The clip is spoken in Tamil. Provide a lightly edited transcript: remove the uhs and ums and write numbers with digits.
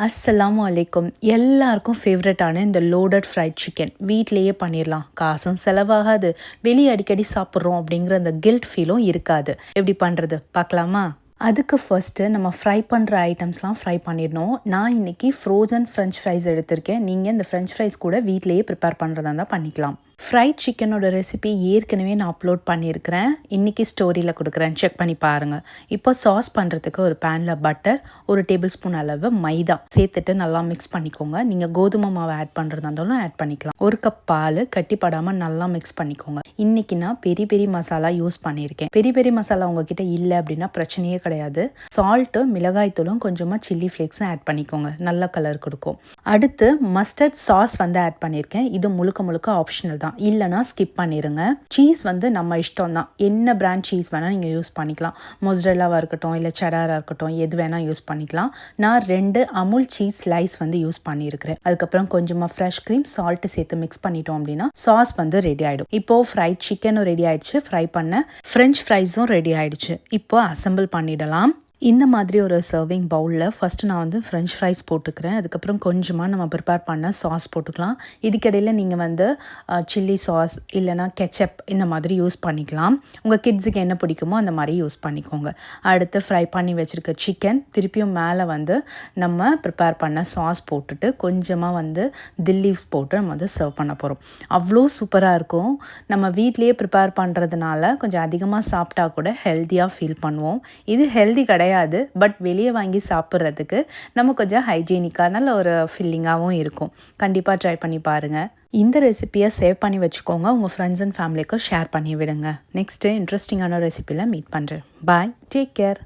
அஸ்ஸலாமு அலைக்கும். எல்லாருக்கும் ஃபேவரட்டான இந்த லோடட் ஃப்ரைட் சிக்கன் வீட்லேயே பண்ணிடலாம். காசும் செலவாகாது. வெளியே அடிக்கடி சாப்பிட்றோம் அப்படிங்கிற அந்த கில்ட் ஃபீலும் இருக்காது. எப்படி பண்ணுறது பார்க்கலாமா? அதுக்கு ஃபர்ஸ்ட்டு நம்ம ஃப்ரை பண்ணுற ஐட்டம்ஸ்லாம் ஃப்ரை பண்ணிடணும். நான் இன்றைக்கி ஃப்ரோசன் ஃப்ரெஞ்ச் ஃப்ரைஸ் எடுத்திருக்கேன். நீங்கள் இந்த ஃப்ரெஞ்ச் ஃப்ரைஸ் கூட வீட்டிலேயே ப்ரிப்பேர் பண்ணுறதா இருந்தால் பண்ணிக்கலாம். ஃப்ரைட் சிக்கனோட ரெசிபி ஏற்கனவே நான் அப்லோட் பண்ணியிருக்கிறேன். இன்றைக்கி ஸ்டோரியில் கொடுக்குறேன், செக் பண்ணி பாருங்கள். இப்போ சாஸ் பண்ணுறதுக்கு ஒரு பேனில் பட்டர், ஒரு டேபிள் ஸ்பூன் அளவு மைதா சேர்த்துட்டு நல்லா மிக்ஸ் பண்ணிக்கோங்க. நீங்கள் கோதுமை மாவு ஆட் பண்ணுறதா இருந்தாலும் ஆட் பண்ணிக்கலாம். ஒரு கப் பால் கட்டிப்படாமல் நல்லா மிக்ஸ் பண்ணிக்கோங்க. இன்றைக்கி நான் பெரி பெரி மசாலா யூஸ் பண்ணியிருக்கேன். பெரி பெரி மசாலா உங்ககிட்ட இல்லை அப்படின்னா பிரச்சனையே கிடையாது. சால்ட்டு, மிளகாய்த்தூளும் கொஞ்சமாக சில்லி ஃப்ளேக்ஸும் ஆட் பண்ணிக்கோங்க. நல்ல கலர் கொடுக்கும். அடுத்து மஸ்டர்ட் சாஸ் ஆட் பண்ணியிருக்கேன். இது முழுக்க ஆப்ஷனல் தான், இல்லைனா ஸ்கிப் பண்ணிடுங்க. சீஸ் நம்ம இஷ்டம் தான். என்ன பிராண்ட் சீஸ் வேணால் நீங்கள் யூஸ் பண்ணிக்கலாம். மொசரெல்லாவாக இருக்கட்டும், இல்லை செடாராக இருக்கட்டும், எது வேணால் யூஸ் பண்ணிக்கலாம். நான் 2 அமுல் சீஸ் ஸ்லைஸ் யூஸ் பண்ணியிருக்கிறேன். அதுக்கப்புறம் கொஞ்சமாக ஃப்ரெஷ் க்ரீம், சால்ட்டு சேர்த்து மிக்ஸ் பண்ணிட்டோம் அப்படின்னா சாஸ் ரெடி ஆகிடும். இப்போது ஃப்ரைட் சிக்கனும் ரெடி ஆகிடுச்சு. ஃப்ரை பண்ண ஃப்ரெஞ்ச் ஃப்ரைஸும் ரெடி ஆகிடுச்சு. இப்போது அசம்பிள் பண்ணிடலாம். இந்த மாதிரி ஒரு சர்விங் பவுலில் ஃபஸ்ட்டு நான் ஃப்ரெஞ்ச் ஃப்ரைஸ் போட்டுக்கிறேன். அதுக்கப்புறம் கொஞ்சமாக நம்ம ப்ரிப்பேர் பண்ண சாஸ் போட்டுக்கலாம். இதுக்கிடையில் நீங்கள் சில்லி சாஸ் இல்லைனா கெச்சப் இந்த மாதிரி யூஸ் பண்ணிக்கலாம். உங்கள் கிட்ஸுக்கு என்ன பிடிக்குமோ அந்த மாதிரி யூஸ் பண்ணிக்கோங்க. அடுத்து ஃப்ரை பண்ணி வச்சுருக்க சிக்கன் திருப்பியும் மேலே நம்ம ப்ரிப்பேர் பண்ண சாஸ் போட்டுட்டு கொஞ்சமாக தில் லீவ்ஸ் போட்டு நம்ம சர்வ் பண்ண போகிறோம். அவ்வளோ சூப்பராக இருக்கும். நம்ம வீட்லேயே ப்ரிப்பேர் பண்ணுறதுனால கொஞ்சம் அதிகமாக சாப்பிட்டா கூட ஹெல்த்தியாக ஃபீல் பண்ணுவோம். இது ஹெல்தி கிடையாது, பட் வெளியே வாங்கி சாப்பிட்றதுக்கு நம்ம கொஞ்சம் ஹைஜீனிக்காக நல்ல ஒரு ஃபில்லிங்காகவும் இருக்கும். கண்டிப்பாக ட்ரை பண்ணி பாருங்கள். இந்த ரெசிப்பியை சேவ் பண்ணி வச்சுக்கோங்க. உங்கள் ஃப்ரெண்ட்ஸ் அண்ட் ஃபேமிலிக்கு ஷேர் பண்ணி விடுங்க. நெக்ஸ்ட்டு இன்ட்ரெஸ்டிங்கான ரெசிப்பியில் மீட் பண்ணுறேன். பாய், டேக் கேர்.